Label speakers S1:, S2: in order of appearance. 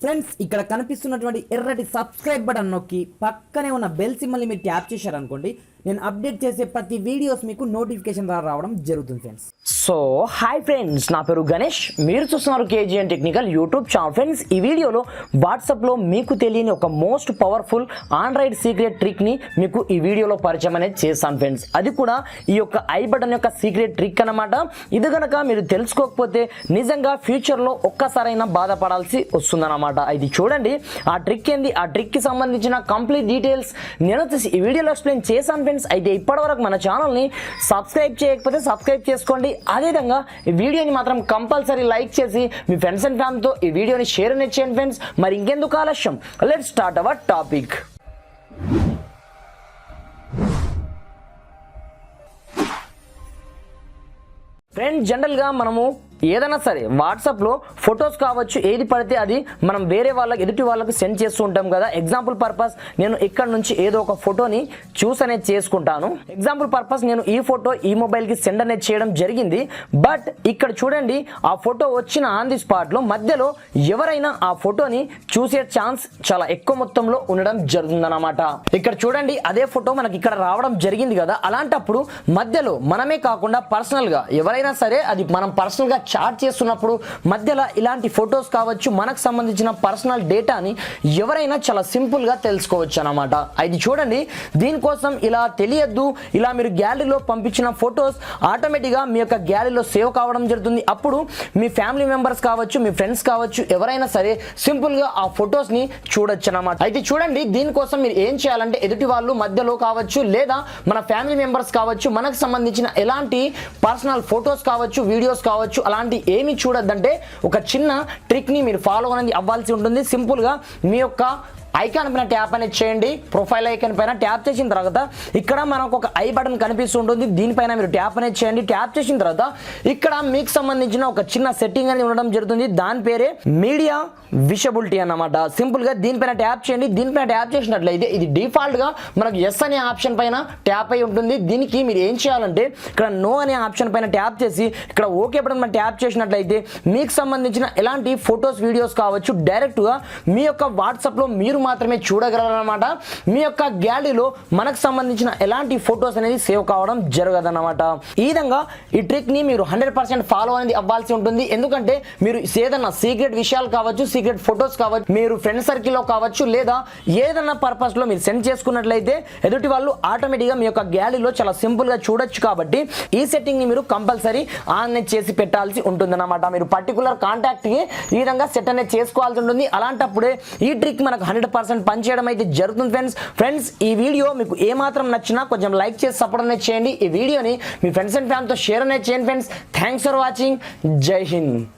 S1: Friends ఇక్కడ కనిపిస్తున్నటువంటి ఎర్రటి సబ్స్క్రైబ్ బటన్ నొక్కి పక్కనే ఉన్న బెల్ సింబల్ని మీరు ట్యాప్ చేశారనుకోండి నేను అప్డేట్ చేసే ప్రతి వీడియోస్ మీకు నోటిఫికేషన్ ద్వారా రావడం జరుగుతుంది ఫ్రెండ్స్.
S2: సో హాయ్ ఫ్రెండ్స్, నా పేరు గణేష్, మీరు చూస్తున్నారు KGN technical YouTube channel. Friends, ఈ వీడియోలో వాట్సాప్లో మీకు తెలియని ఒక మోస్ట్ పవర్ఫుల్ ఆండ్రాయిడ్ సీక్రెట్ ట్రిక్ని మీకు ఈ వీడియోలో పరిచయం అనేది చేస్తాను ఫ్రెండ్స్. అది కూడా ఈ యొక్క ఐ బటన్ యొక్క సీక్రెట్ ట్రిక్ అన్నమాట. ఇది కనుక మీరు తెలుసుకోకపోతే నిజంగా ఫ్యూచర్లో ఒక్కసారైనా బాధపడాల్సి వస్తుందన్నమాట. ఇది చూడండి, ఆ ట్రిక్ ఏంది, ఆ ట్రిక్కి సంబంధించిన కంప్లీట్ డీటెయిల్స్ నేను వచ్చేసి ఈ వీడియోలో ఎక్స్ప్లెయిన్ చేశాను ఫ్రెండ్స్. అయితే ఇప్పటివరకు మన ఛానల్ని సబ్స్క్రైబ్ చేయకపోతే సబ్స్క్రైబ్ చేసుకోండి. అదేవిధంగా ఈ వీడియోని మాత్రం కంపల్సరీ లైక్ చేసి మీ ఫ్రెండ్స్ అండ్ ఫ్యామిలీతో ఈ వీడియోని షేర్ అనేది చేయండి ఫ్రెండ్స్. మరి ఇంకెందుకు ఆలస్యం, let's start our topic. Friends, జనరల్గా మనము ఏదైనా సరే వాట్సాప్లో ఫొటోస్ కావచ్చు, ఏది పడితే అది మనం వేరే వాళ్ళకి, ఎదుటి వాళ్ళకి సెండ్ చేస్తూ ఉంటాం కదా. ఎగ్జాంపుల్ పర్పస్ నేను ఇక్కడ నుంచి ఏదో ఒక ఫోటోని చూస్ అనేది చేసుకుంటాను. ఎగ్జాంపుల్ పర్పస్ నేను ఈ ఫోటో ఈ మొబైల్కి సెండ్ అనేది చేయడం జరిగింది. బట్ ఇక్కడ చూడండి, ఆ ఫోటో వచ్చిన ఆన్ ది స్పాట్లో మధ్యలో ఎవరైనా ఆ ఫోటోని చూసే ఛాన్స్ చాలా ఎక్కువ మొత్తంలో ఉండడం జరుగుతుందన్నమాట. ఇక్కడ చూడండి, అదే ఫోటో మనకి ఇక్కడ రావడం జరిగింది కదా. అలాంటప్పుడు మధ్యలో మనమే కాకుండా పర్సనల్గా ఎవరైనా సరే, అది మనం పర్సనల్గా చాట్ చేస్తున్నప్పుడు మధ్యలో ఇలాంటి ఫొటోస్ కావచ్చు, మనకు సంబంధించిన పర్సనల్ డేటాని ఎవరైనా చాలా సింపుల్గా తెలుసుకోవచ్చు అన్నమాట. అది చూడండి, దీనికోసం ఇలా తెలియద్దు, ఇలా మీరు గ్యాలరీలో పంపించిన ఫొటోస్ ఆటోమేటిక్గా మీ యొక్క గ్యాలరీలో సేవ్ కావడం జరుగుతుంది. అప్పుడు మీ ఫ్యామిలీ మెంబర్స్ కావచ్చు, మీ ఫ్రెండ్స్ కావచ్చు, ఎవరైనా సరే సింపుల్గా ఆ ఫొటోస్ని చూడొచ్చు అన్నమాట. అయితే చూడండి, దీనికోసం మీరు ఏం చేయాలంటే ఎదుటి వాళ్ళు మధ్యలో కావచ్చు, లేదా మన ఫ్యామిలీ మెంబర్స్ కావచ్చు, మనకు సంబంధించిన ఎలాంటి పర్సనల్ ఫొటోస్ కావచ్చు, వీడియోస్ కావచ్చు, అలాంటి ఏమి చూడొద్దంటే ఒక చిన్న ట్రిక్ ని మీరు ఫాలో అనేది అవ్వాల్సి ఉంటుంది. సింపుల్ గా మీ యొక్క ఐకాన్ పైన ట్యాప్ అనేది చేయండి. ప్రొఫైల్ ఐకాన్ పైన ట్యాప్ చేసిన తర్వాత ఇక్కడ మనకు ఒక ఐ బటన్ కనిపిస్తుంటుంది. దీనిపైన మీరు ట్యాప్ అనేది చేయండి. ట్యాప్ చేసిన తర్వాత ఇక్కడ మీకు సంబంధించిన ఒక చిన్న సెట్టింగ్ అనేది ఉండడం జరుగుతుంది. దాని పేరే మీడియా విజిబిలిటీ అన్నమాట. సింపుల్ గా దీనిపైన ట్యాప్ చేయండి. దీనిపైన ట్యాప్ చేసినట్లయితే ఇది డిఫాల్ట్ గా మనకు ఎస్ అనే ఆప్షన్ పైన ట్యాప్ అయి ఉంటుంది. దీనికి మీరు ఏం చేయాలంటే ఇక్కడ నో అనే ఆప్షన్ పైన ట్యాప్ చేసి ఇక్కడ ఓకే బటన్ పైన ట్యాప్ చేసినట్లయితే మీకు సంబంధించిన ఎలాంటి ఫొటోస్, వీడియోస్ కావచ్చు డైరెక్ట్ గా మీ యొక్క వాట్సాప్ లో మీరు మాత్రమే చూడగలరన్నమాట. మీ యొక్క గ్యాలరీలో మనకు సంబంధించిన ఎలాంటి ఫొటోస్ అనేది సేవ్ కావడం జరగదన్నమాట. ఈ విధంగా ఈ ట్రిక్ ని మీరు 100% ఫాలో అనేది అవ్వాల్సి ఉంటుంది. ఎందుకంటే మీరు ఏదైనా సీక్రెట్ విషయాలు కావచ్చు, సీక్రెట్ ఫొటోస్ కావచ్చు, మీరు ఫ్రెండ్ సర్కిల్లో కావచ్చు, లేదా ఏదైనా పర్పస్ లో మీరు సెండ్ చేసుకున్నట్లయితే ఎదుటి వాళ్ళు ఆటోమేటిక్గా మీ యొక్క గ్యాలరీలో చాలా సింపుల్ గా చూడొచ్చు. కాబట్టి ఈ సెట్టింగ్ ని మీరు కంపల్సరీ ఆన్ చేసి పెట్టాల్సి ఉంటుందన్నమాట. మీరు పర్టికులర్ కాంటాక్ట్ కి ఈ విధంగా సెట్ అనేది చేసుకోవాల్సి ఉంటుంది. అలాంటప్పుడే ఈ ట్రిక్ మనకు 100% పనిచేయడం అయితే జరుగుతుంది ఫ్రెండ్స్. ఈ వీడియో మీకు ఏమాత్రం నచ్చినా కొంచెం లైక్ చేసి సపోర్ట్ అనేది చేయండి. ఈ వీడియోని మీ ఫ్రెండ్స్ అండ్ ఫ్యామిలీతో షేర్ అనేది చేయండి ఫ్రెండ్స్. Thanks for watching. జై హింద్.